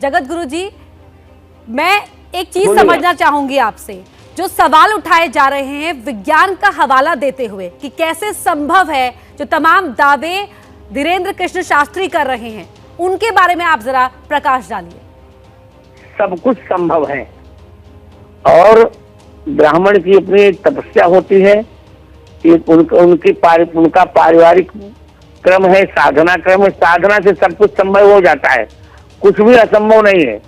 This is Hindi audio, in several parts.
जगत गुरु जी, मैं एक चीज समझना चाहूंगी आपसे। जो सवाल उठाए जा रहे हैं विज्ञान का हवाला देते हुए कि कैसे संभव है जो तमाम दावे धीरेन्द्र कृष्ण शास्त्री कर रहे हैं, उनके बारे में आप जरा प्रकाश डालिए। सब कुछ संभव है और ब्राह्मण की अपनी तपस्या होती है, उनका पारिवारिक क्रम है, साधना क्रम है। साधना से सब कुछ संभव हो जाता है, कुछ भी असंभव नहीं है।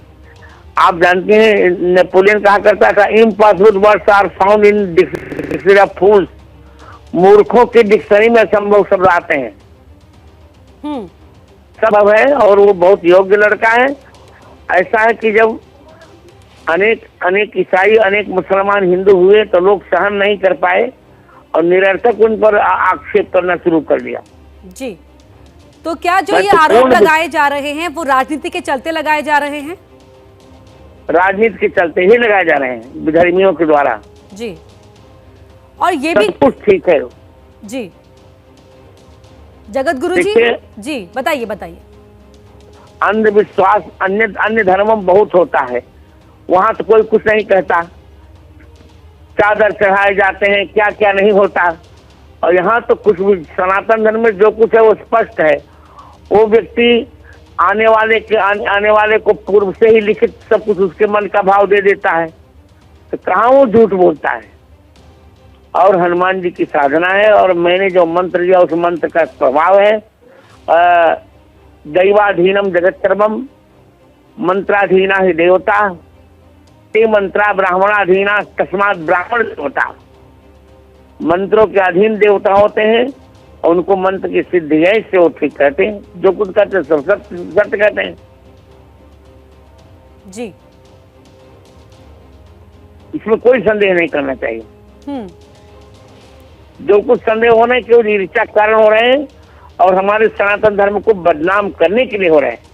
आप जानते हैं नेपोलियन कहा करता था, impossible words are found in dictionary of fools. मूर्खों की डिक्शनरी में असंभव शब्द आते हैं। संभव है और वो बहुत योग्य लड़का है। ऐसा है कि जब अनेक ईसाई, अनेक मुसलमान, हिंदू हुए तो लोग सहन नहीं कर पाए और निरर्थक उन पर आक्षेप करना शुरू कर दिया। जी, तो क्या जो ये आरोप लगाए जा रहे हैं वो राजनीति के चलते लगाए जा रहे हैं? राजनीति के चलते ही लगाए जा रहे हैं, विधर्मियों के द्वारा। जी, और ये भी कुछ ठीक है। जी, जगत गुरु जी बताइए। अंधविश्वास अन्य धर्मों में बहुत होता है, वहां तो कोई कुछ नहीं कहता। चादर चढ़ाए जाते हैं, क्या क्या नहीं होता। और यहाँ तो कुछ भी, सनातन धर्म में जो कुछ है वो स्पष्ट है। वो व्यक्ति आने वाले को पूर्व से ही लिखित सब कुछ उसके मन का भाव दे देता है, तो कहाँ वो झूठ बोलता है। और हनुमान जी की साधना है और मैंने जो मंत्र लिया उस मंत्र का प्रभाव है। दैवाधीनम जगत सर्वम मंत्राधीना ही देवता, ते मंत्रा ब्राह्मणाधीना तस्मात् ब्राह्मण देवता। मंत्रों के अधीन देवता होते हैं और उनको मंत्र की सिद्धि है, इससे वो ठीक कहते हैं। जो कुछ कहते हैं सब सत्य कहते हैं। जी, इसमें कोई संदेह नहीं करना चाहिए। जो कुछ संदेह होने केवल ईर्ष्या के कारण हो रहे हैं और हमारे सनातन धर्म को बदनाम करने के लिए हो रहे हैं।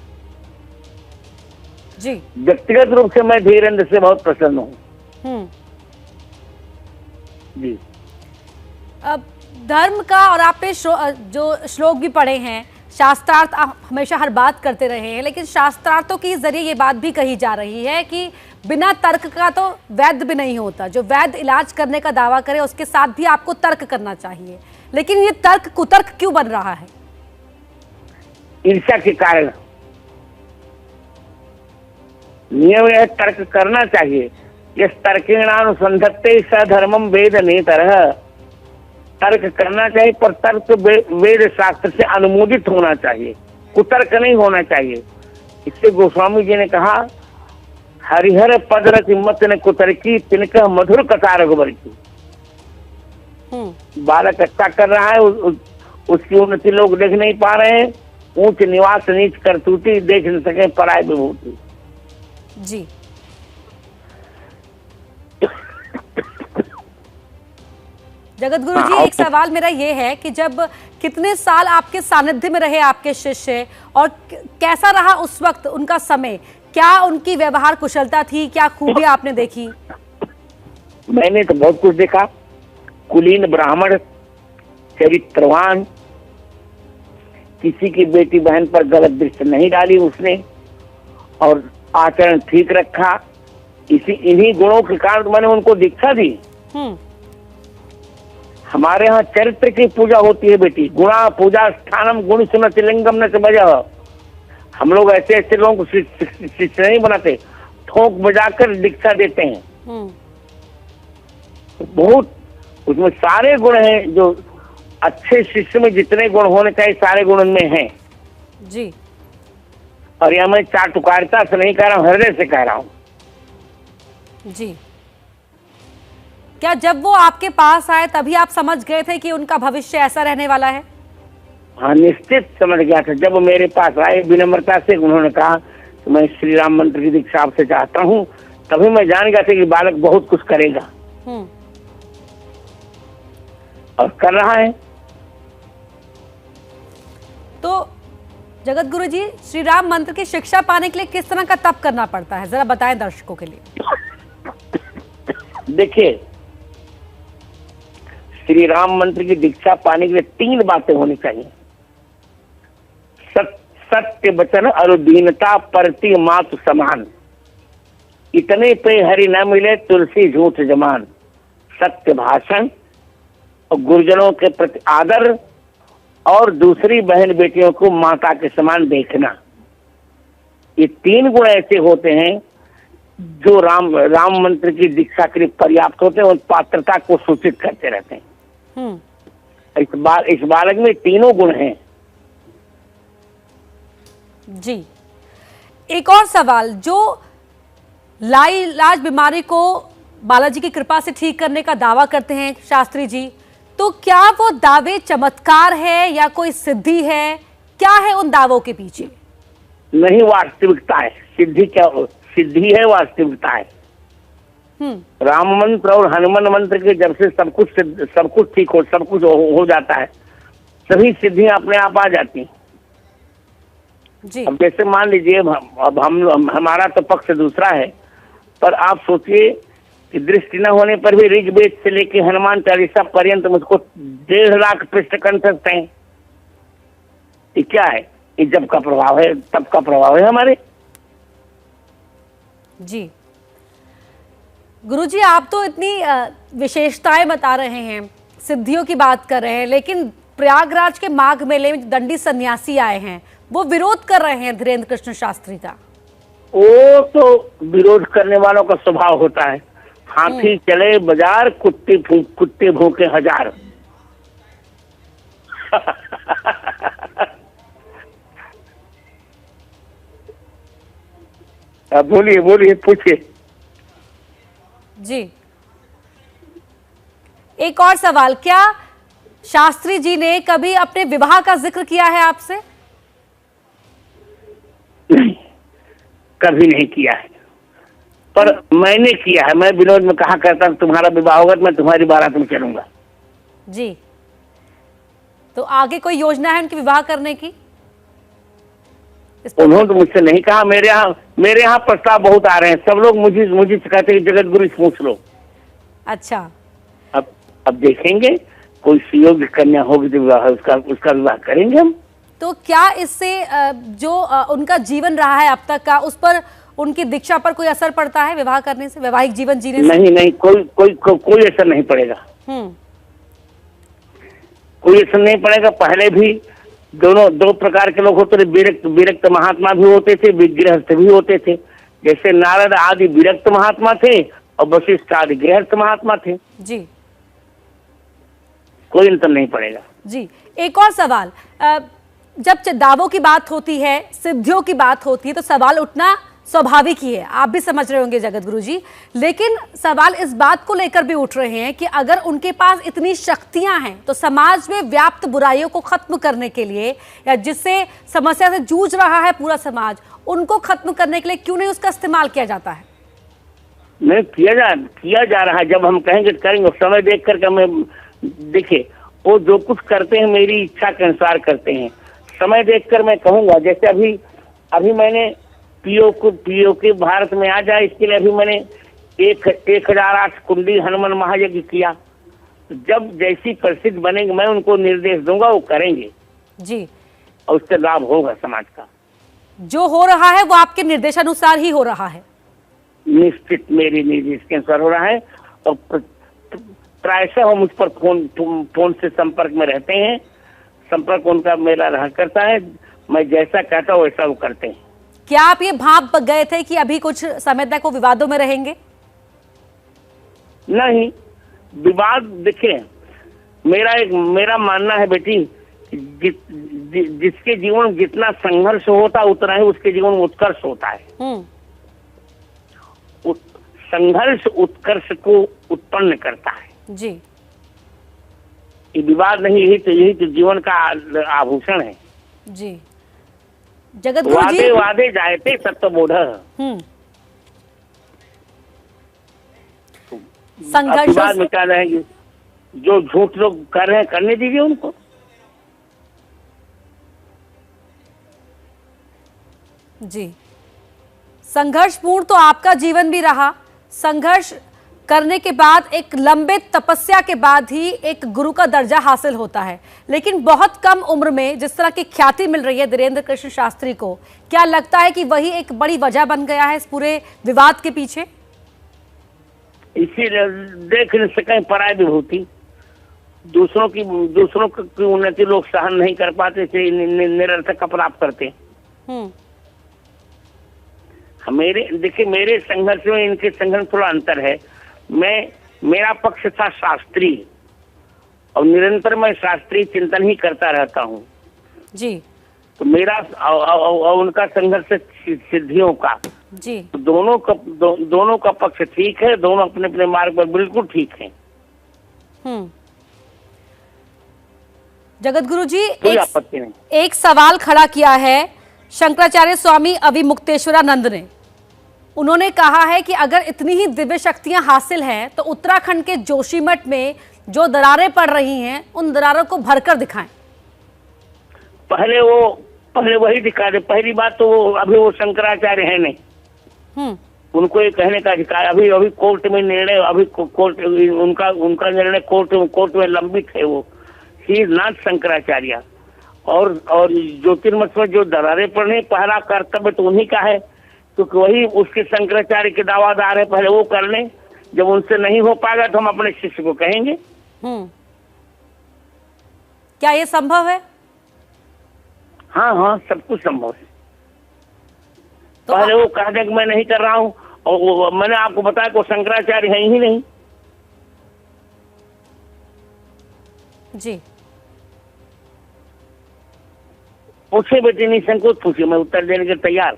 जी, व्यक्तिगत रूप से मैं धीरेन्द्र से बहुत प्रसन्न हूँ। जी, अब धर्म का, और आपने जो श्लोक भी पढ़े हैं, शास्त्रार्थ आप हमेशा हर बात करते रहे हैं, लेकिन शास्त्रार्थों के जरिए ये बात भी कही जा रही है कि बिना तर्क का तो वैद्य भी नहीं होता। जो वैद्य इलाज करने का दावा करे उसके साथ भी आपको तर्क करना चाहिए, लेकिन ये तर्क कुतर्क क्यों बन रहा है? ईर्ष्या के कारण। नियम यह तर्क करना चाहिए। यह तर्केणानुसंधत्ते स धर्मम वेद नेतरः। तर्क करना चाहिए, पर तर्क वेद शास्त्र से अनुमोदित होना चाहिए, कुतर्क नहीं होना चाहिए। इससे गोस्वामी जी ने कहा, हरिहर पद रति मत ने कुतर्की तिनका मधुर कथा रघुबर की। बालक अच्छा कर रहा है, उसकी उन्नति लोग देख नहीं पा रहे हैं। ऊंच निवास नीच करतूती देख न सके पराय विभूति। जी, जगत गुरु जी, एक सवाल मेरा ये है कि जब कितने साल आपके सानिध्य में रहे आपके शिष्य, और कैसा रहा उस वक्त उनका समय? क्या उनकी व्यवहार कुशलता थी? क्या खूबियां आपने देखी? मैंने तो बहुत कुछ देखा। कुलीन ब्राह्मण, चरित्रवान, किसी की बेटी बहन पर गलत दृष्टि नहीं डाली उसने, और आचरण ठीक रखा। इन्हीं गुणों के कारण मैंने उनको दीक्षा दी। हमारे यहाँ चरित्र की पूजा होती है बेटी। गुणा पूजा स्थानम गुण सुनत लिंगम न बजा। हम लोग ऐसे लोगों को शिष्य नहीं बनाते, ठोक बजाकर दीक्षा देते हैं। बहुत उसमें सारे गुण हैं, जो अच्छे शिष्य में जितने गुण होने चाहिए सारे गुण उनमें हैं। जी, और यह मैं चाटुकारिता से नहीं कह रहा हूँ, हृदय से कह रहा हूँ। जी, क्या जब वो आपके पास आए तभी आप समझ गए थे कि उनका भविष्य ऐसा रहने वाला है? हाँ, निश्चित समझ गया था। जब वो मेरे पास आए विनम्रता से, उन्होंने कहा कि मैं श्री राम मंत्र की दीक्षा आपसे चाहता हूँ, तभी मैं जान गया था कि बालक बहुत कुछ करेगा और कर रहा है। तो जगत गुरु जी, श्री राम मंत्र की शिक्षा पाने के लिए किस तरह का तप करना पड़ता है, जरा बताएं दर्शकों के लिए। देखिए, श्री राम मंत्र की दीक्षा पाने के लिए 3 बातें होनी चाहिए। सत्य वचन और दीनता परति मातु समान। इतने पे हरि न मिले तुलसी झूठ जमान। सत्य भाषण और गुरुजनों के प्रति आदर और दूसरी बहन बेटियों को माता के समान देखना, ये 3 गुण ऐसे होते हैं जो राम मंत्र की दीक्षा के लिए पर्याप्त होते हैं और पात्रता को सूचित करते रहते हैं। इस बालक में तीनों गुण हैं। जी, एक और सवाल, जो लाइलाज बीमारी को बालाजी की कृपा से ठीक करने का दावा करते हैं शास्त्री जी, तो क्या वो दावे चमत्कार है या कोई सिद्धि है? क्या है उन दावों के पीछे? नहीं, वास्तविकता है। सिद्धि है, वास्तविकता है। राम मंत्र और हनुमान मंत्र के जब से सब कुछ ठीक हो, सब कुछ हो जाता है, सभी सिद्धियां अपने आप आ जाती जी। अब जैसे मान लीजिए अब हमारा तो पक्ष दूसरा है, पर आप सोचिए कि दृष्टि न होने पर भी ऋग्वेद से लेके हनुमान चालीसा पर्यंत मुझको 1.5 लाख पृष्ठ कंठस्थ हैं। ये क्या है? ये जब का प्रभाव है, तब का प्रभाव है हमारे। जी गुरुजी, आप तो इतनी विशेषताएं बता रहे हैं, सिद्धियों की बात कर रहे हैं, लेकिन प्रयागराज के माघ मेले में दंडी सन्यासी आए हैं, वो विरोध कर रहे हैं धीरेन्द्र कृष्ण शास्त्री का। वो तो विरोध करने वालों का स्वभाव होता है। हाथी चले बाजार, कुत्ते भूखे हजार। बोलिए पूछिए। जी, एक और सवाल, क्या शास्त्री जी ने कभी अपने विवाह का जिक्र किया है आपसे? नहीं, कभी नहीं किया है, पर मैंने किया है। मैं विनोद में कहा करता हूं, तुम्हारा विवाह होगा तो मैं तुम्हारी बारात में चलूंगा। जी, तो आगे कोई योजना है उनके विवाह करने की? उन्होंने तो मुझसे नहीं कहा। मेरे यहाँ प्रस्ताव बहुत आ रहे हैं। सब लोग मुझे कहते हैं जगत गुरु पूछ लो। अच्छा, अब देखेंगे, कोई सुयोग्य कन्या होगी तो विवाह उसका विवाह करेंगे हम। तो क्या इससे जो उनका जीवन रहा है अब तक का, उस पर, उनकी दीक्षा पर कोई असर पड़ता है विवाह करने से, वैवाहिक जीवन जीने से? नहीं, कोई असर नहीं पड़ेगा। कोई असर नहीं पड़ेगा। पहले भी दो प्रकार के लोग होते थे। विरक्त महात्मा भी होते थे, गृहस्थ भी होते थे। जैसे नारद आदि विरक्त महात्मा थे और वशिष्ठ आदि गृहस्थ महात्मा थे। जी, कोई अंतर नहीं पड़ेगा। जी, एक और सवाल, जब दावों की बात होती है, सिद्धियों की बात होती है, तो सवाल उठना स्वाभाविक ही है, आप भी समझ रहे होंगे जगत गुरु जी। लेकिन सवाल इस बात को लेकर भी उठ रहे हैं कि अगर उनके पास इतनी शक्तियां हैं, तो समाज में व्याप्त बुराइयों को खत्म करने के लिए, या जिससे समस्या से जूझ रहा है पूरा समाज, उनको खत्म करने के लिए क्यों नहीं उसका इस्तेमाल किया जाता है? नहीं, किया जा रहा है। जब हम कहेंगे करेंगे, समय देख करके हमें, देखिए, वो जो कुछ करते हैं मेरी इच्छा के अनुसार करते हैं। समय देखकर मैं कहूंगा, जैसे अभी मैंने पीओ के भारत में आ जाए, इसके लिए अभी मैंने 1008 कुंडी हनुमान महायज्ञ किया। जब जैसी प्रसिद्ध बनेंगे मैं उनको निर्देश दूंगा, वो करेंगे जी, और उससे लाभ होगा समाज का। जो हो रहा है वो आपके निर्देशानुसार ही हो रहा है? निश्चित मेरे निर्देश के अनुसार हो रहा है। और प्रायशः हम उस पर फोन से संपर्क में रहते हैं। संपर्क उनका मेरा रहा करता है। मैं जैसा कहता हूँ वैसा वो करते हैं। क्या आप ये भाप गए थे कि अभी कुछ समय तक वो विवादों में रहेंगे? नहीं, विवाद देखिए, मेरा मानना है बेटी, जिसके जीवन जितना संघर्ष होता उतना ही उसके जीवन में उत्कर्ष होता है। संघर्ष उत्कर्ष को उत्पन्न करता है। जी, ये विवाद नहीं, यही तो जीवन का आभूषण है। जी, जगत गुरु जी, वादे जायते सत्यबोध। संघर्ष में क्या रहेंगे? जो झूठ लोग कर रहे हैं करने दीजिए उनको। जी, संघर्षपूर्ण तो आपका जीवन भी रहा, संघर्ष करने के बाद, एक लंबे तपस्या के बाद ही एक गुरु का दर्जा हासिल होता है। लेकिन बहुत कम उम्र में जिस तरह की ख्याति मिल रही है धीरेन्द्र कृष्ण शास्त्री को, क्या लगता है कि वही एक बड़ी वजह बन गया है इस पूरे विवाद के पीछे? इसीलिए देख नहीं सके पराय विभूति, दूसरों की उन्नति लोग सहन नहीं कर पाते थे, निरर्थक अपराध करते। देखिए मेरे संघर्ष में इनके संघर्ष थोड़ा अंतर है। मेरा पक्ष था शास्त्रीय और निरंतर मैं शास्त्रीय चिंतन ही करता रहता हूँ जी। तो मेरा और उनका संघर्ष सिद्धियों का जी। तो दोनों का पक्ष ठीक है, दोनों अपने अपने मार्ग पर बिल्कुल ठीक है। जगत गुरु जी, कोई आपत्ति नहीं। एक सवाल खड़ा किया है शंकराचार्य स्वामी अविमुक्तेश्वरानंद ने। उन्होंने कहा है कि अगर इतनी ही दिव्य शक्तियां हासिल हैं तो उत्तराखंड के जोशीमठ में जो दरारें पड़ रही हैं उन दरारों को भरकर दिखाएं। पहले वही दिखा दे। पहली बात तो अभी वो शंकराचार्य है नहीं, उनको ये कहने का अधिकार अभी कोर्ट में निर्णय, अभी कोर्ट उनका निर्णय कोर्ट में लंबित है। वो ही इज नॉट शंकराचार्य। और ज्योतिर्मठ में जो दरारें पड़ने, पहला कर्तव्य तो उन्हीं का है, क्योंकि वही उसके शंकराचार्य के दावादार है। पहले वो कर लें, जब उनसे नहीं हो पाएगा तो हम अपने शिष्य को कहेंगे। क्या ये संभव है? हाँ, सब कुछ संभव है। तो पहले वो कह दे कि मैं नहीं कर रहा हूँ, और मैंने आपको बताया कि वो शंकराचार्य है ही नहीं जी। पूछे बेटे, नहीं संकोच पूछिए, मैं उत्तर देने के तैयार।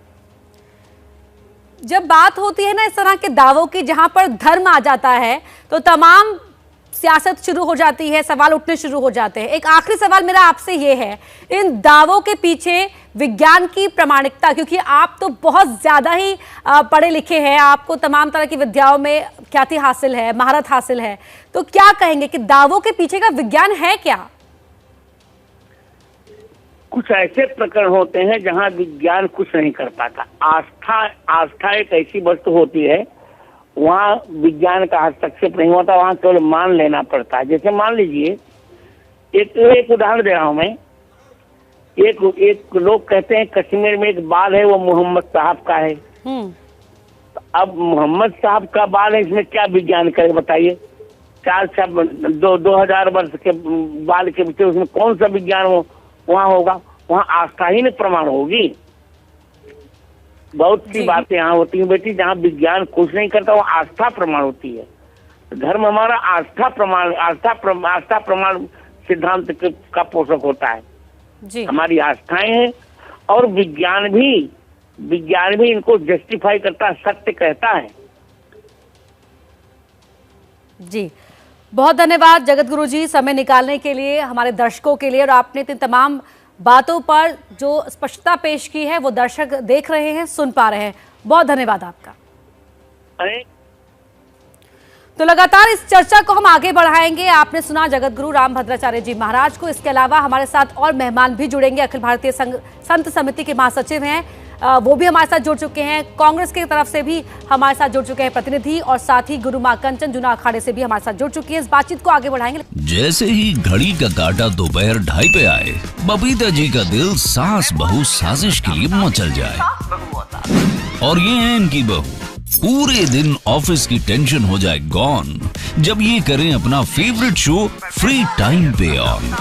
जब बात होती है ना इस तरह के दावों की, जहां पर धर्म आ जाता है तो तमाम सियासत शुरू हो जाती है, सवाल उठने शुरू हो जाते हैं। एक आखिरी सवाल मेरा आपसे ये है, इन दावों के पीछे विज्ञान की प्रामाणिकता, क्योंकि आप तो बहुत ज्यादा ही पढ़े लिखे हैं, आपको तमाम तरह की विद्याओं में ख्याति हासिल है, महारत हासिल है, तो क्या कहेंगे कि दावों के पीछे का विज्ञान है क्या? कुछ ऐसे प्रकरण होते हैं जहां विज्ञान कुछ नहीं कर पाता। आस्था एक ऐसी वस्तु होती है, वहाँ विज्ञान का हस्तक्षेप नहीं होता, वहाँ केवल मान लेना पड़ता है। जैसे मान लीजिए, एक उदाहरण दे रहा हूँ मैं। एक लोग कहते हैं कश्मीर में एक बाल है, वो मोहम्मद साहब का है। अब मोहम्मद साहब का बाल है, इसमें क्या विज्ञान करे बताइए? 2000 वर्ष के बाल के पीछे उसमें कौन सा विज्ञान वहाँ होगा? वहाँ आस्था ही नहीं प्रमाण होगी। बहुत सी बातें यहाँ होती हैं बेटी, जहाँ विज्ञान कुछ नहीं करता, वो आस्था प्रमाण होती है। धर्म हमारा आस्था प्रमाण सिद्धांत का पोषक होता है जी। हमारी आस्थाएं हैं, और विज्ञान भी इनको जस्टिफाई करता है, सत्य कहता है जी। बहुत धन्यवाद जगत गुरु जी, समय निकालने के लिए हमारे दर्शकों के लिए, और आपने इतनी तमाम बातों पर जो स्पष्टता पेश की है वो दर्शक देख रहे हैं, सुन पा रहे हैं। बहुत धन्यवाद आपका। तो लगातार इस चर्चा को हम आगे बढ़ाएंगे। आपने सुना जगत गुरु रामभद्राचार्य जी महाराज को। इसके अलावा हमारे साथ और मेहमान भी जुड़ेंगे। अखिल भारतीय संत समिति के महासचिव हैं, वो भी हमारे साथ जुड़ चुके हैं। कांग्रेस की तरफ से भी हमारे साथ जुड़ चुके हैं प्रतिनिधि, और साथ ही गुरु मां कंचन जूना अखाड़े से भी हमारे साथ जुड़ चुकी है। इस बातचीत को आगे बढ़ाएंगे। जैसे ही घड़ी का काटा दोपहर 2:30 पे आए, बबीता जी का दिल सास बहू साजिश के लिए मचल जाए। और ये है इनकी बहू, पूरे दिन ऑफिस की टेंशन हो जाए गॉन जब ये करें अपना फेवरेट शो फ्री टाइम पे ऑन।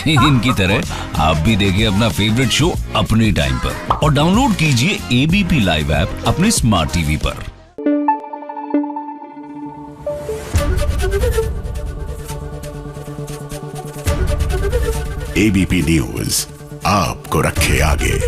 इनकी तरह आप भी देखिए अपना फेवरेट शो अपने टाइम पर, और डाउनलोड कीजिए एबीपी लाइव ऐप अपने स्मार्ट टीवी पर। एबीपी न्यूज आपको रखे आगे।